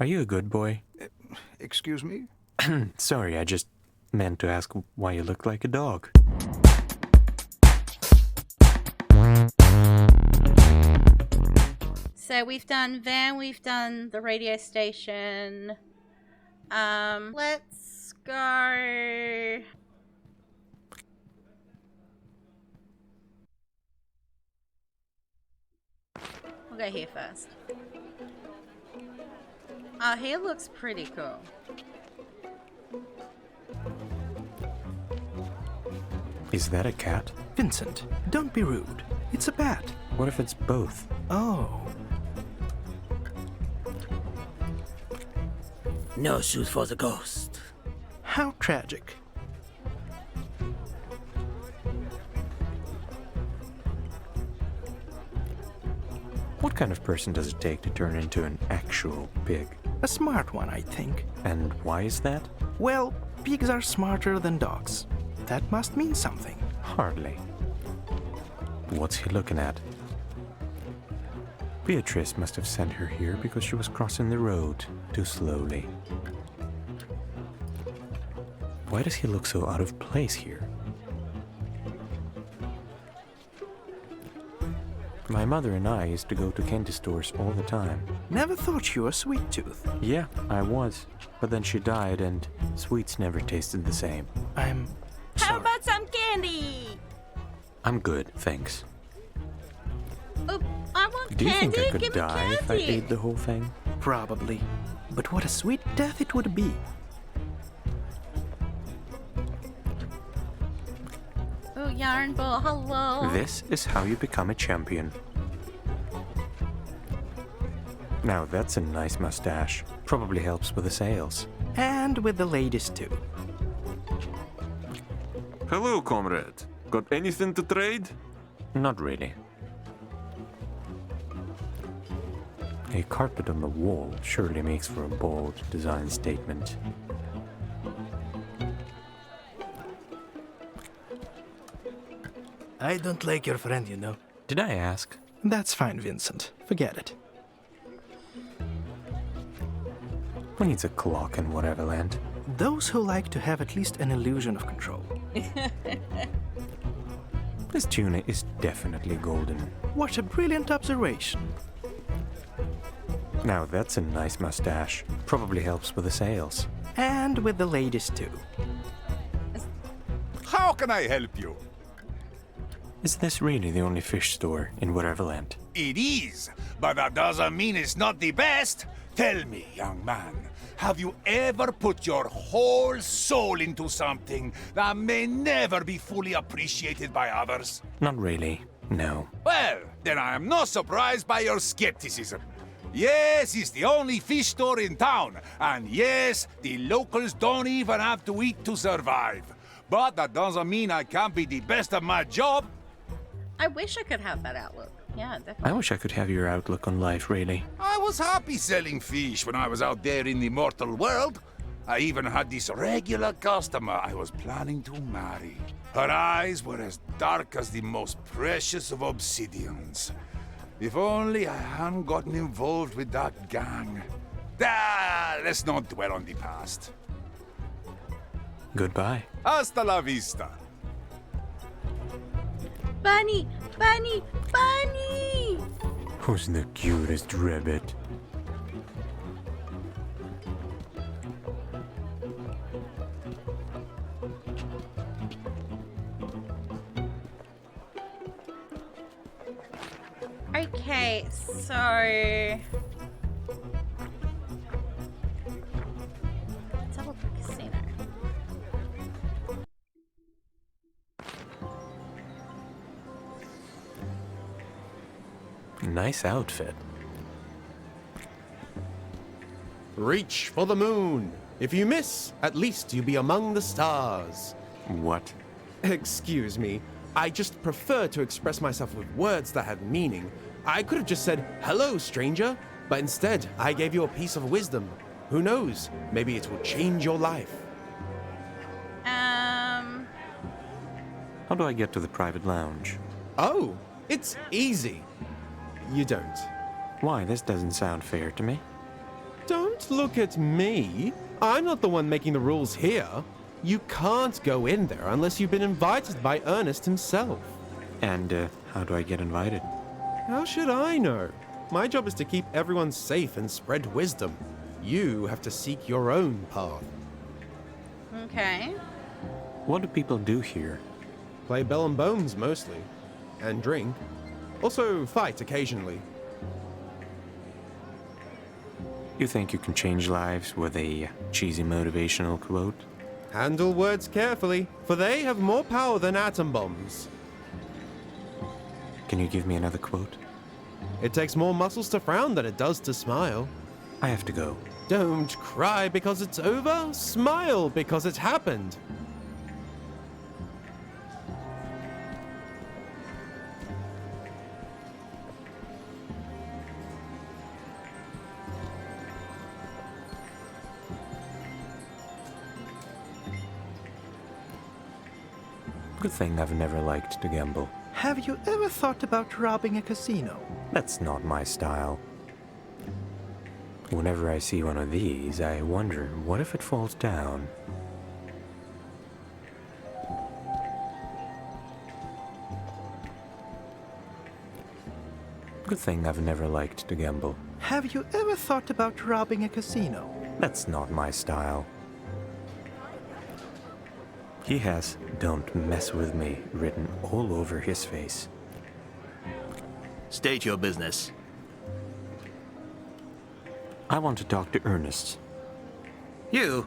Are you a good boy? Excuse me? Sorry, I just meant to ask why you look like a dog. So we've done van, we've done the radio station. Let's go. We'll go here first. Oh, here looks pretty cool. Is that a cat? Vincent, don't be rude. It's a bat. What if it's both? Oh. No shoes for the ghost. How tragic. What kind of person does it take to turn into an actual pig? A smart one, I think. And why is that? Well, pigs are smarter than dogs. That must mean something. Hardly. What's he looking at? Beatrice must have sent her here because she was crossing the road too slowly. Why does he look so out of place here? My mother and I used to go to candy stores all the time. Never thought you were sweet tooth. Yeah, I was. But then she died and sweets never tasted the same. I'm How sorry. about some candy? I'm good, thanks. Oh, I want Do you candy. think I could Give me die if I candy. ate the whole thing? Probably. But what a sweet death it would be. Oh, yarn ball, hello. This is how you become a champion. Now that's a nice mustache. Probably helps with the sales. And with the ladies too. Hello, comrade. Got anything to trade? Not really. A carpet on the wall surely makes for a bold design statement. I don't like your friend, you know. Did I ask? That's fine, Vincent. Forget it. Who needs a clock in whatever land? Those who like to have at least an illusion of control. This tuna is definitely golden. What a brilliant observation. Now that's a nice mustache. Probably helps with the sales. And with the ladies too. How can I help you? Is this really the only fish store in Whateverland? It is, but that doesn't mean it's not the best. Tell me, young man, have you ever put your whole soul into something that may never be fully appreciated by others? Not really, no. Well, then I am not surprised by your skepticism. Yes, it's the only fish store in town, and yes, the locals don't even have to eat to survive. But that doesn't mean I can't be the best at my job. I wish I could have that outlook. Yeah, I definitely. wish I could have your outlook on life, really. I was happy selling fish when I was out there in the mortal world. I even had this regular customer I was planning to marry. Her eyes were as dark as the most precious of obsidians. If only I hadn't gotten involved with that gang. Let's not dwell on the past. Goodbye. Hasta la vista. Bunny! Bunny! Bunny! Who's the cutest rabbit? Okay, so... Let's have a look at the casino. Nice outfit. Reach for the moon. If you miss, at least you be among the stars. What? Excuse me. I just prefer to express myself with words that have meaning. I could have just said, hello, stranger, but instead I gave you a piece of wisdom. Who knows? Maybe it will change your life. How do I get to the private lounge? Oh, it's easy. You don't. Why, this doesn't sound fair to me. Don't look at me. I'm not the one making the rules here. You can't go in there unless you've been invited by Ernest himself. And how do I get invited? How should I know? My job is to keep everyone safe and spread wisdom. You have to seek your own path. Okay. What do people do here? Play bell and bones mostly. And drink. Also fight occasionally. You think you can change lives with a cheesy motivational quote? Handle words carefully, for they have more power than atom bombs. Can you give me another quote? It takes more muscles to frown than it does to smile. I have to go. Don't cry because it's over, smile because it happened. Good thing I've never liked to gamble. Have you ever thought about robbing a casino? That's not my style. Whenever I see one of these, I wonder, what if it falls down? Good thing I've never liked to gamble. Have you ever thought about robbing a casino? That's not my style. He has "Don't mess with me" written all over his face. State your business. I want to talk to Ernest. You?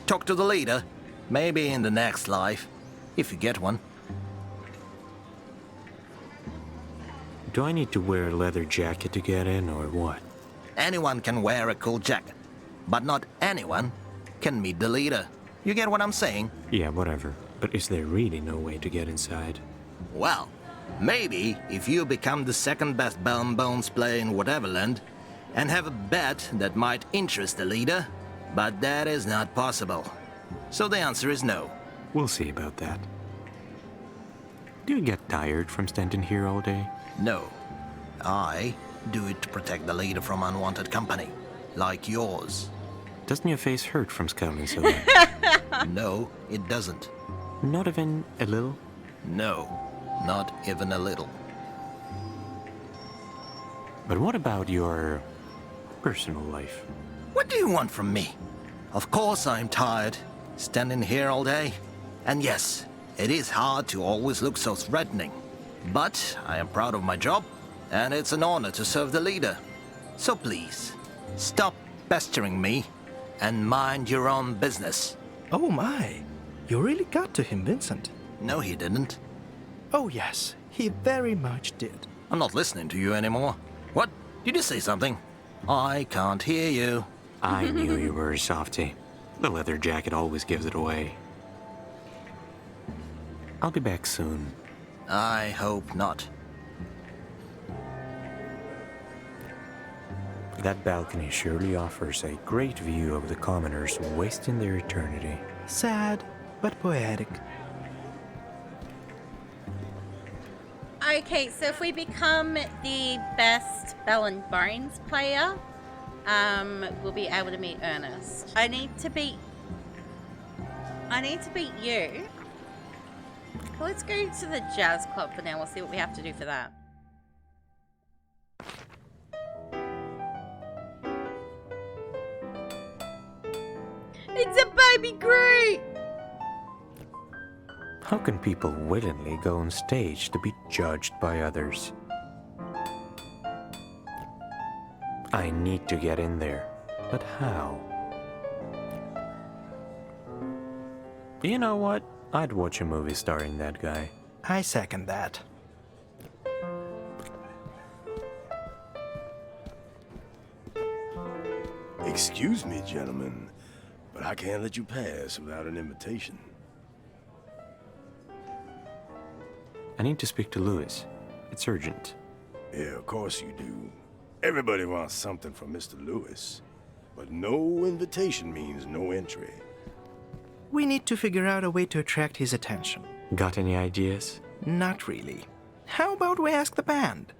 Talk to the leader? Maybe in the next life, if you get one. Do I need to wear a leather jacket to get in, or what? Anyone can wear a cool jacket, but not anyone can meet the leader. You get what I'm saying? Yeah, whatever. But is there really no way to get inside? Well, maybe if you become the second best bell and bones player in Whateverland and have a bet that might interest the leader, but that is not possible. So the answer is no. We'll see about that. Do you get tired from standing here all day? No. I do it to protect the leader from unwanted company, like yours. Doesn't your face hurt from scowling so much? No, it doesn't. Not even a little? No, not even a little. But what about your personal life? What do you want from me? Of course I'm tired, standing here all day. And yes, it is hard to always look so threatening. But I am proud of my job, and it's an honor to serve the leader. So please, stop pestering me and mind your own business. Oh my, you really got to him, Vincent. No, he didn't. Oh yes, he very much did. I'm not listening to you anymore. What? Did you say something? I can't hear you. I knew you were a softie. The leather jacket always gives it away. I'll be back soon. I hope not. That balcony surely offers a great view of the commoners wasting their eternity. Sad, but poetic. Okay, so if we become the best Bell and Bones player, we'll be able to meet Ernest. I need to beat you. Let's go to the jazz club for now. We'll see what we have to do for that. It's a baby Groot! How can people willingly go on stage to be judged by others? I need to get in there, but how? You know what? I'd watch a movie starring that guy. I second that. Excuse me, gentlemen, but I can't let you pass without an invitation. I need to speak to Louis. It's urgent. Yeah, of course you do. Everybody wants something from Mr. Lewis, but no invitation means no entry. We need to figure out a way to attract his attention. Got any ideas? Not really. How about we ask the band?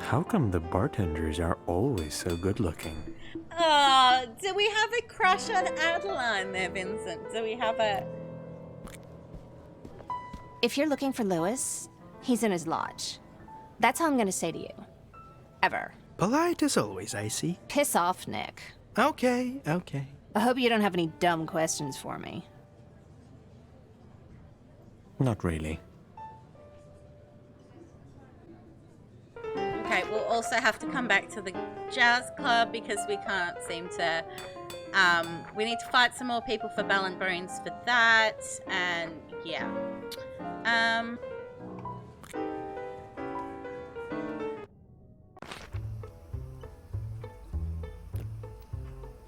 How come the bartenders are always so good looking? Oh, do we have a crush on Adeline there, Vincent? Do we have a... If you're looking for Lewis, he's in his lodge. That's all I'm gonna say to you. Ever. Polite as always, I see. Piss off, Nick. Okay, okay. I hope you don't have any dumb questions for me. Not really. Okay, we'll also have to come back to the jazz club because we can't seem to... we need to fight some more people for Bell and Bones for that, and yeah.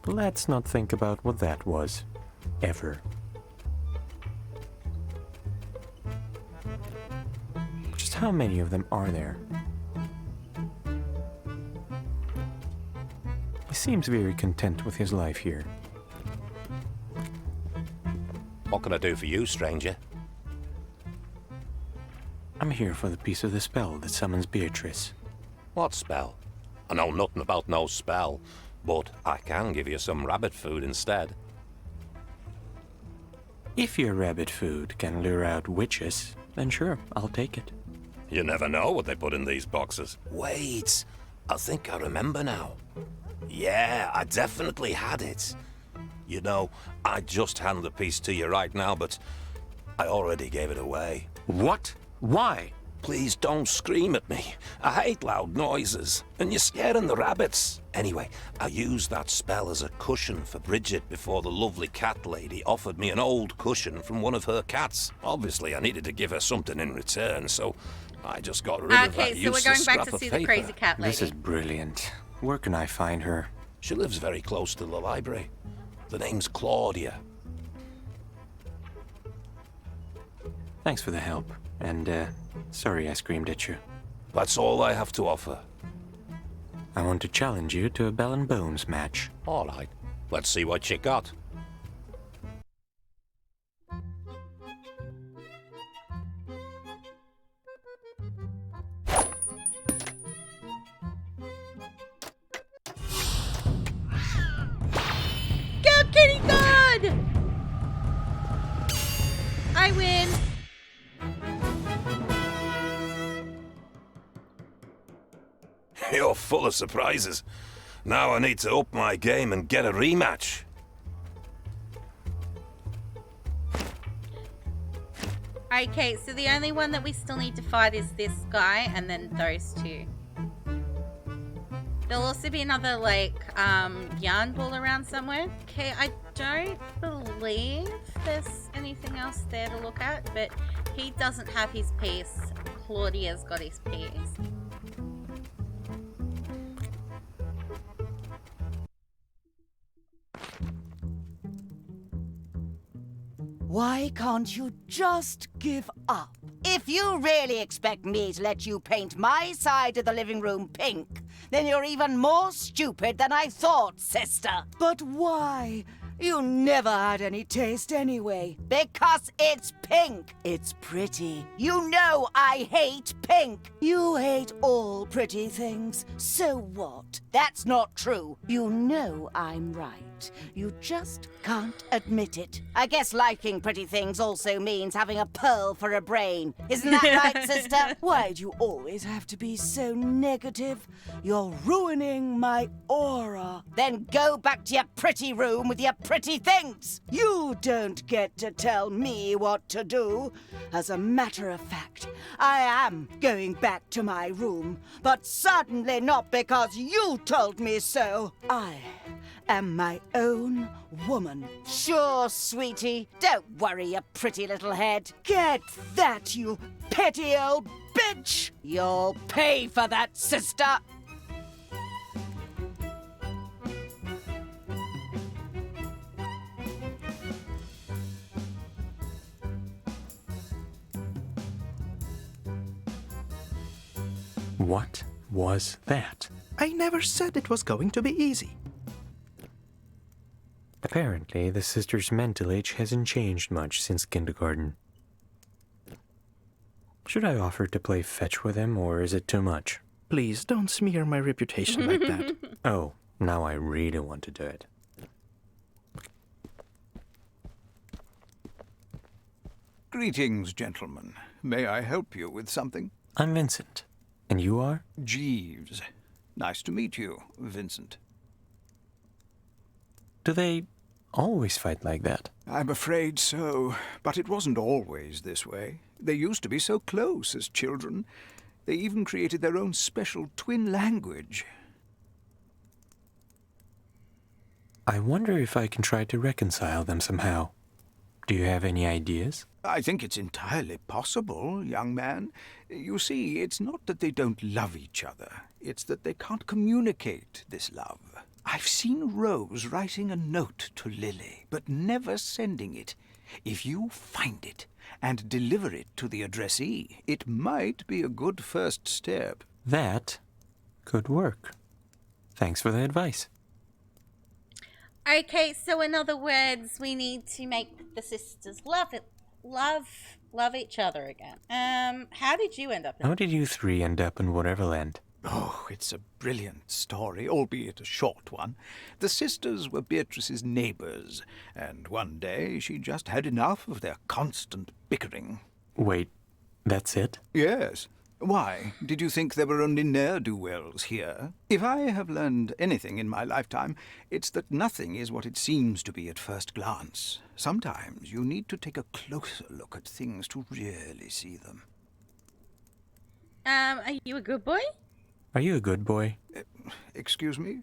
Let's not think about what that was. Ever. Just how many of them are there? He seems very content with his life here. What can I do for you, stranger? I'm here for the piece of the spell that summons Beatrice. What spell? I know nothing about no spell, but I can give you some rabbit food instead. If your rabbit food can lure out witches, then sure, I'll take it. You never know what they put in these boxes. Wait, I think I remember now. Yeah, I definitely had it. You know, I'd just hand the piece to you right now, but I already gave it away. What? Why? Please don't scream at me. I hate loud noises, and you're scaring the rabbits. Anyway, I used that spell as a cushion for Bridget before the lovely cat lady offered me an old cushion from one of her cats. Obviously, I needed to give her something in return, so I just got rid of that Okay, so we're useless going back scrap to of see paper. the crazy cat lady. This is brilliant. Where can I find her? She lives very close to the library. The name's Claudia. Thanks for the help. And, sorry I screamed at you. That's all I have to offer. I want to challenge you to a Bell and Bones match. All right, let's see what you got. Go, Kitty God! I win. You're full of surprises. Now I need to up my game and get a rematch. Okay, so the only one that we still need to fight is this guy and then those two. There'll also be another, like, yarn ball around somewhere. Okay, I don't believe there's anything else there to look at, but he doesn't have his piece. Claudia's got his piece. Why can't you just give up? If you really expect me to let you paint my side of the living room pink, then you're even more stupid than I thought, sister. But why? You never had any taste anyway. Because it's pink. It's pretty. You know I hate pink. You hate all pretty things. So what? That's not true. You know I'm right. You just can't admit it. I guess liking pretty things also means having a pearl for a brain. Isn't that right, sister? Why do you always have to be so negative? You're ruining my aura. Then go back to your pretty room with your pretty things. You don't get to tell me what to do. As a matter of fact, I am going back to my room, but certainly not because you told me so. I am my own woman. Sure, sweetie. Don't worry your pretty little head. Get that, you petty old bitch! You'll pay for that, sister! What was that? I never said it was going to be easy. Apparently, the sister's mental age hasn't changed much since kindergarten. Should I offer to play fetch with him, or is it too much? Please don't smear my reputation like that. Oh, now I really want to do it. Greetings, gentlemen. May I help you with something? I'm Vincent. And you are? Jeeves. Nice to meet you, Vincent. Do they always fight like that? I'm afraid so, but it wasn't always this way. They used to be so close as children. They even created their own special twin language. I wonder if I can try to reconcile them somehow. Do you have any ideas? I think it's entirely possible, young man. You see, it's not that they don't love each other. It's that they can't communicate this love. I've seen Rose writing a note to Lily, but never sending it. If you find it and deliver it to the addressee, it might be a good first step. That could work. Thanks for the advice. Okay, so in other words, we need to make the sisters love each other again. How did you end up in? How did you three end up in Whateverland? Oh, it's a brilliant story, albeit a short one. The sisters were Beatrice's neighbors, and one day she just had enough of their constant bickering. Wait, that's it? Yes. Why? Did you think there were only ne'er-do-wells here? If I have learned anything in my lifetime, it's that nothing is what it seems to be at first glance. Sometimes you need to take a closer look at things to really see them. Are you a good boy? Are you a good boy? Excuse me?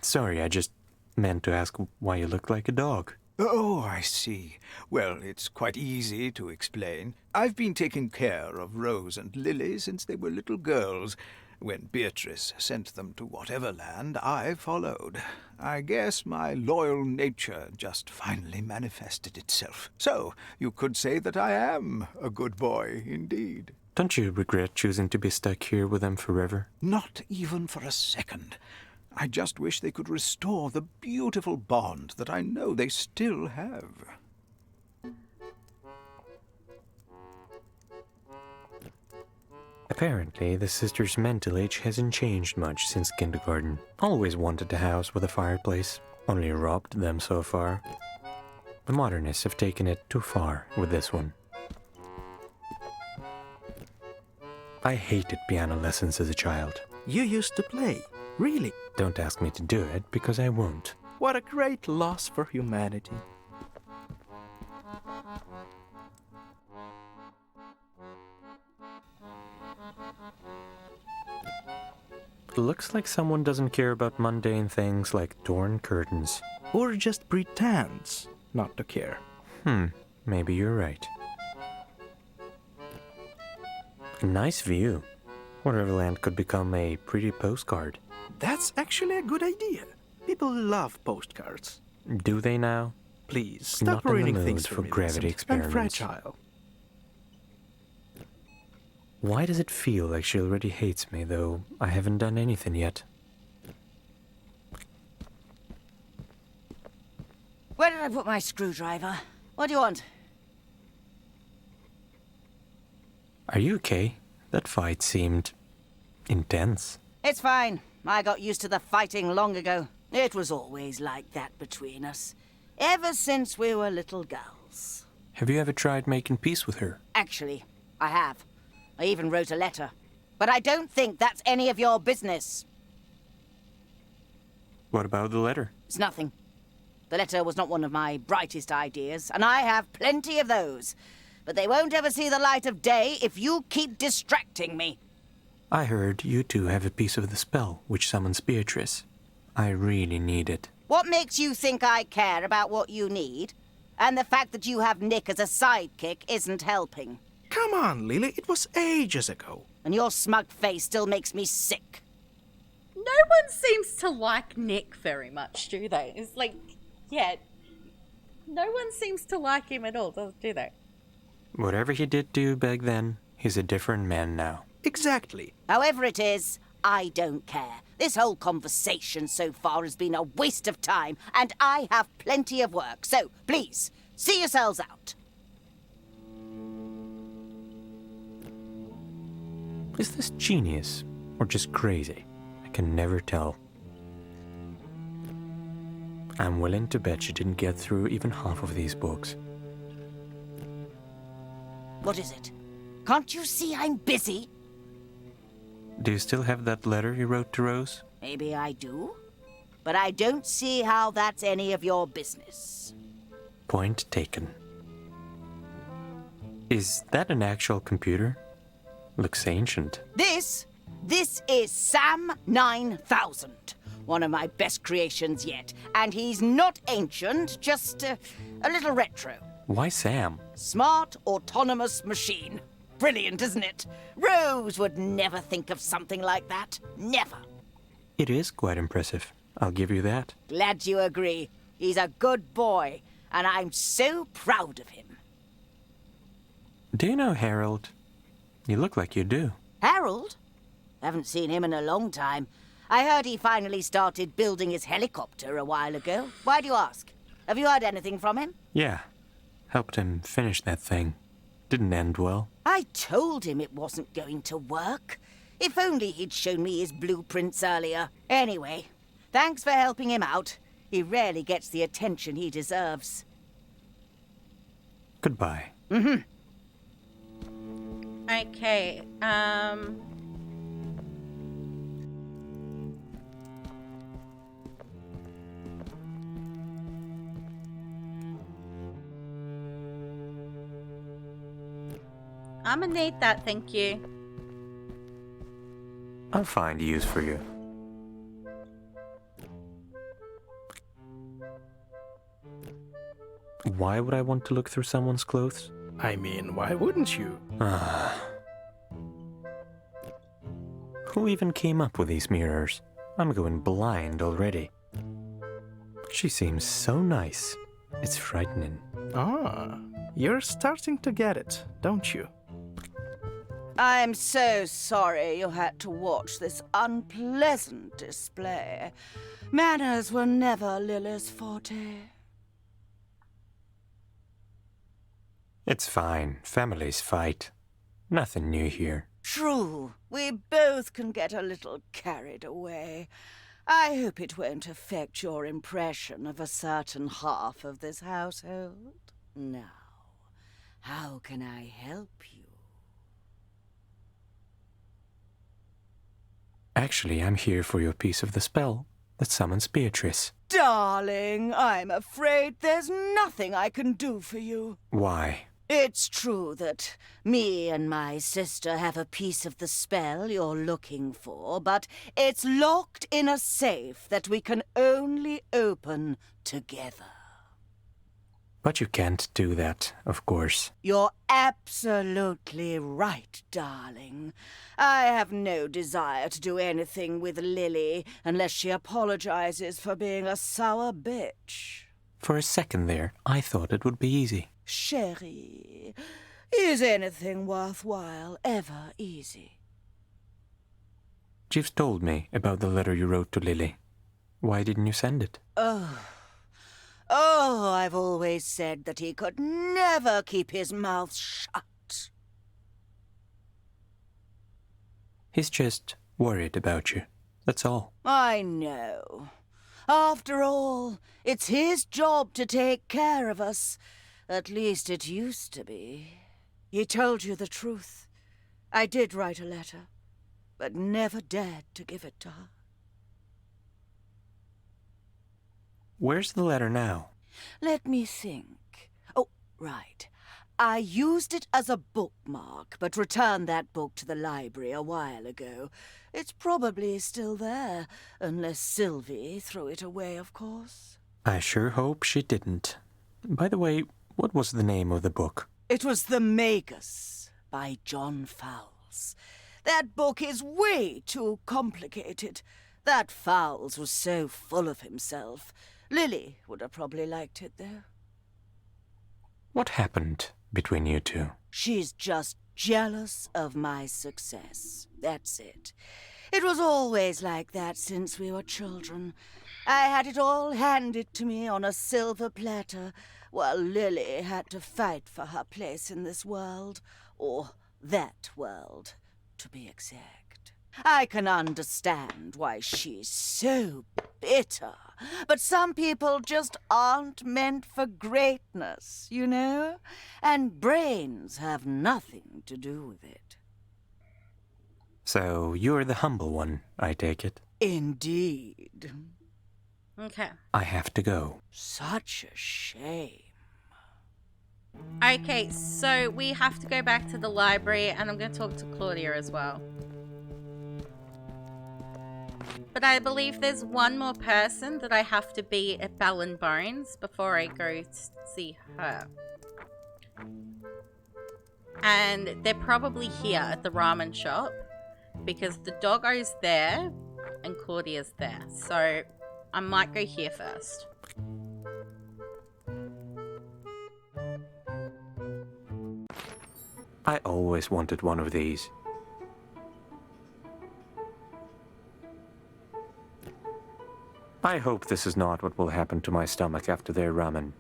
Sorry, I just meant to ask why you look like a dog. Oh, I see. Well, it's quite easy to explain. I've been taking care of Rose and Lily since they were little girls. When Beatrice sent them to Whateverland, I followed. I guess my loyal nature just finally manifested itself. So, you could say that I am a good boy indeed. Don't you regret choosing to be stuck here with them forever? Not even for a second. I just wish they could restore the beautiful bond that I know they still have. Apparently, the sisters' mental age hasn't changed much since kindergarten. Always wanted a house with a fireplace, only robbed them so far. The modernists have taken it too far with this one. I hated piano lessons as a child. You used to play, really? Don't ask me to do it, because I won't. What a great loss for humanity. Looks like someone doesn't care about mundane things like torn curtains. Or just pretends not to care. Maybe you're right. A nice view. Whateverland could become a pretty postcard. That's actually a good idea. People love postcards. Do they now? Please, stop Not in the ruining mood things for for me, gravity Vincent. I'm experiments. fragile. Why does it feel like she already hates me, though I haven't done anything yet? Where did I put my screwdriver? What do you want? Are you okay? That fight seemed intense. It's fine. I got used to the fighting long ago. It was always like that between us. Ever since we were little girls. Have you ever tried making peace with her? Actually, I have. I even wrote a letter. But I don't think that's any of your business. What about the letter? It's nothing. The letter was not one of my brightest ideas, and I have plenty of those. But they won't ever see the light of day if you keep distracting me. I heard you two have a piece of the spell which summons Beatrice. I really need it. What makes you think I care about what you need? And the fact that you have Nick as a sidekick isn't helping. Come on, Lily. It was ages ago. And your smug face still makes me sick. No one seems to like Nick very much, do they? It's like, yeah, no one seems to like him at all, do they? Whatever he did to you back then, he's a different man now. Exactly. However it is, I don't care. This whole conversation so far has been a waste of time, and I have plenty of work. So, please, see yourselves out. Is this genius? or just crazy. I can never tell. I'm willing to bet she didn't get through even half of these books. What is it? Can't you see I'm busy? Do you still have that letter you wrote to Rose? Maybe I do. But I don't see how that's any of your business. Point taken. Is that an actual computer? Looks ancient. This is Sam 9000. One of my best creations yet. And he's not ancient, just a little retro. Why Sam? Smart, autonomous machine. Brilliant, isn't it? Rose would never think of something like that. Never. It is quite impressive. I'll give you that. Glad you agree. He's a good boy, and I'm so proud of him. Do you know Harold? You look like you do. Harold? Haven't seen him in a long time. I heard he finally started building his helicopter a while ago. Why do you ask? Have you heard anything from him? Yeah. Helped him finish that thing. Didn't end well. I told him it wasn't going to work. If only he'd shown me his blueprints earlier. Anyway, thanks for helping him out. He rarely gets the attention he deserves. Goodbye. Mm-hmm. Okay, I'm gonna need that, thank you. I'll find use for you. Why would I want to look through someone's clothes? I mean, why wouldn't you? Who even came up with these mirrors? I'm going blind already. She seems so nice. It's frightening. Ah, you're starting to get it, don't you? I'm so sorry you had to watch this unpleasant display. Manners were never Lily's forte. It's fine. Families fight. Nothing new here. True. We both can get a little carried away. I hope it won't affect your impression of a certain half of this household. Now, how can I help you? Actually, I'm here for your piece of the spell that summons Beatrice. Darling, I'm afraid there's nothing I can do for you. Why? It's true that me and my sister have a piece of the spell you're looking for, but it's locked in a safe that we can only open together. But you can't do that, of course. You're absolutely right, darling. I have no desire to do anything with Lily unless she apologizes for being a sour bitch. For a second there, I thought it would be easy. Chérie, is anything worthwhile ever easy? Jeeves told me about the letter you wrote to Lily. Why didn't you send it? Oh, I've always said that he could never keep his mouth shut. He's just worried about you. That's all. I know. After all, it's his job to take care of us. At least it used to be. He told you the truth. I did write a letter, but never dared to give it to her. Where's the letter now? Let me think. Oh, right. I used it as a bookmark, but returned that book to the library a while ago. It's probably still there, unless Sylvie threw it away, of course. I sure hope she didn't. By the way, what was the name of the book? It was The Magus by John Fowles. That book is way too complicated. That Fowles was so full of himself. Lily would have probably liked it, though. What happened between you two? She's just jealous of my success. That's it. It was always like that since we were children. I had it all handed to me on a silver platter, while Lily had to fight for her place in this world. Or that world, to be exact. I can understand why she's so bitter. But some people just aren't meant for greatness, you know? And brains have nothing to do with it. So you're the humble one, I take it. Indeed. Okay. I have to go. Such a shame. Okay, so we have to go back to the library, and I'm going to talk to Claudia as well. But I believe there's one more person that I have to be at Bell and Bones before I go to see her. And they're probably here at the ramen shop, because the doggo's there and Claudia's there. So I might go here first. I always wanted one of these. I hope this is not what will happen to my stomach after their ramen.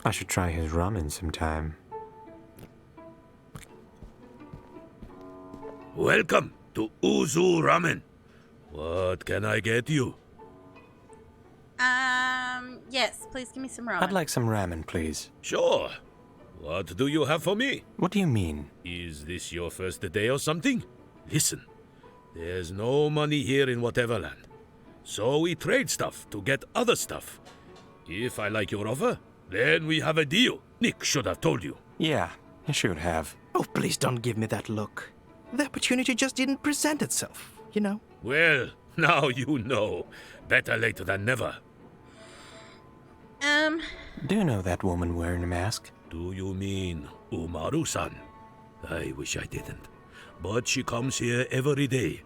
I should try his ramen sometime. Welcome to Uzu Ramen. What can I get you? Yes, please give me some ramen. I'd like some ramen, please. Sure. What do you have for me? What do you mean? Is this your first day or something? Listen, there's no money here in whatever land. So we trade stuff to get other stuff. If I like your offer, then we have a deal. Nick should have told you. Yeah, he should have. Oh, please don't give me that look. The opportunity just didn't present itself, you know? Well, now you know. Better late than never. Do you know that woman wearing a mask? Do you mean Umaru-san? I wish I didn't. But she comes here every day.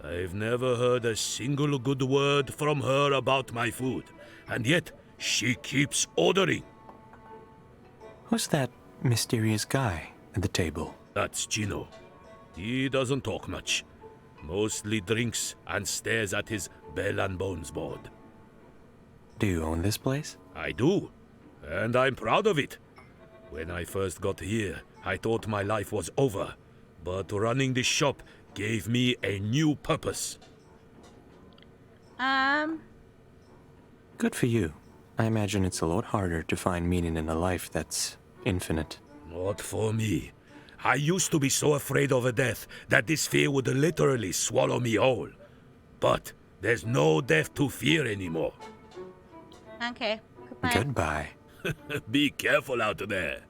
I've never heard a single good word from her about my food. And yet, she keeps ordering. Who's that mysterious guy at the table? That's Gino. He doesn't talk much. Mostly drinks and stares at his Bell and Bones board. Do you own this place? I do. And I'm proud of it. When I first got here, I thought my life was over. But running this shop gave me a new purpose. Good for you. I imagine it's a lot harder to find meaning in a life that's infinite. Not for me. I used to be so afraid of death that this fear would literally swallow me whole. But there's no death to fear anymore. Okay, goodbye. Goodbye. Be careful out there.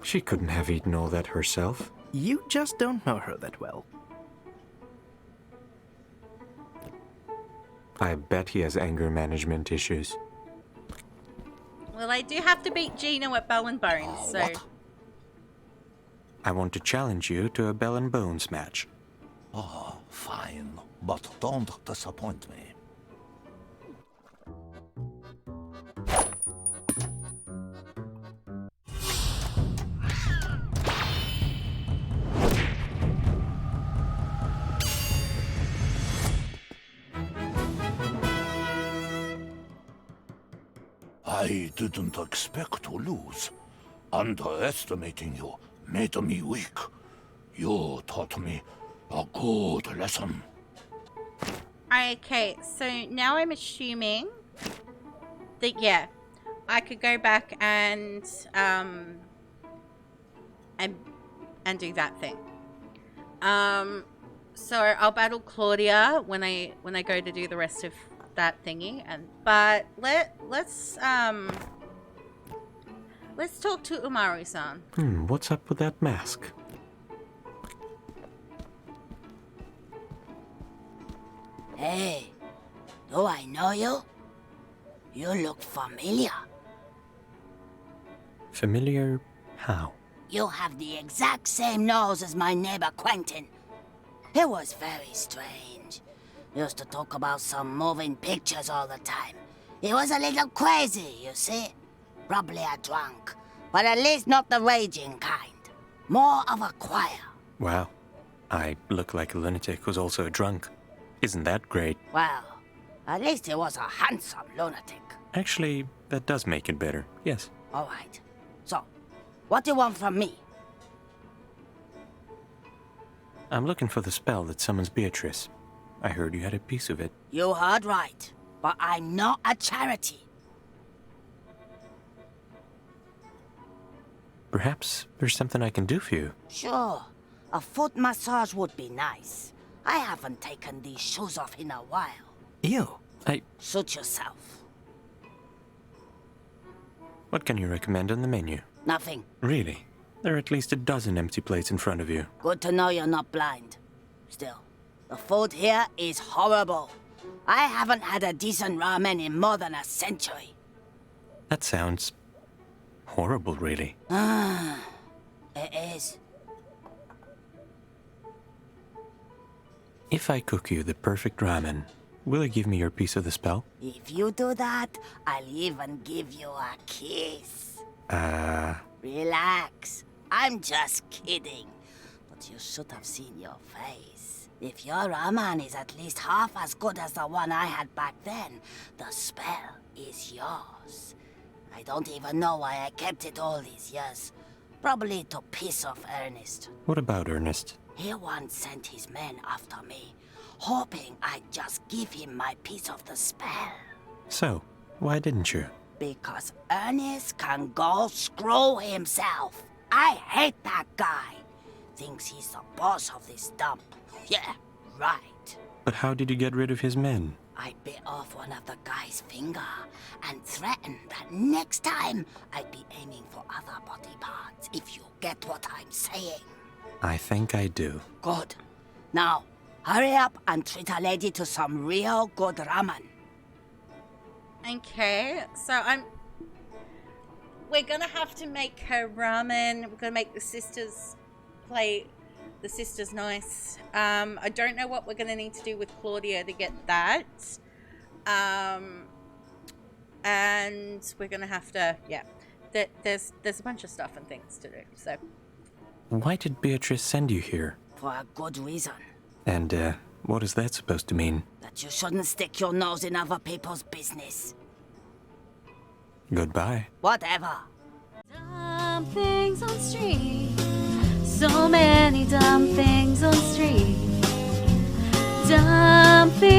She couldn't have eaten all that herself. You just don't know her that well. I bet he has anger management issues. Well, I do have to beat Gino at Bell and Bones, so... I want to challenge you to a Bell and Bones match. Oh, fine. But don't disappoint me. I didn't expect to lose. Underestimating you made me weak. You taught me a good lesson. Okay, so now I'm assuming that, yeah, I could go back and do that thing. So I'll battle Claudia when I go to do the rest of that thingy, but let's talk to Umaru-san. What's up with that mask? Hey, do I know you? You look familiar. Familiar how? You have the exact same nose as my neighbor Quentin. It was very strange. Used to talk about some moving pictures all the time. He was a little crazy, you see. Probably a drunk, but at least not the raging kind. More of a choir. Wow. I look like a lunatic who's also a drunk. Isn't that great? Well, at least he was a handsome lunatic. Actually, that does make it better. Yes. All right. So, what do you want from me? I'm looking for the spell that summons Beatrice. I heard you had a piece of it. You heard right, but I'm not a charity. Perhaps there's something I can do for you. Sure, a foot massage would be nice. I haven't taken these shoes off in a while. Ew. Suit yourself. What can you recommend on the menu? Nothing. Really? There are at least a dozen empty plates in front of you. Good to know you're not blind. Still, the food here is horrible. I haven't had a decent ramen in more than a century. That sounds horrible, really. It is. If I cook you the perfect ramen, will you give me your piece of the spell? If you do that, I'll even give you a kiss. Relax. I'm just kidding. But you should have seen your face. If your ramen is at least half as good as the one I had back then, the spell is yours. I don't even know why I kept it all these years. Probably to piss off Ernest. What about Ernest? He once sent his men after me, hoping I'd just give him my piece of the spell. So, why didn't you? Because Ernest can go screw himself. I hate that guy. Thinks he's the boss of this dump. Yeah, right. But how did you get rid of his men? I bit off one of the guy's finger and threatened that next time I'd be aiming for other body parts, if you get what I'm saying. I think I do. Good. Now, hurry up and treat a lady to some real good ramen. Okay, so we're gonna have to make her ramen. We're gonna make the sisters plate. The sisters nice. I don't know what we're gonna need to do with Claudia to get that. And we're gonna have to, yeah. There's a bunch of stuff and things to do. So. Why did Beatrice send you here? For a good reason. And, what is that supposed to mean? That you shouldn't stick your nose in other people's business. Goodbye. Whatever. Dumb things on street. So many dumb things on street. Dumb things.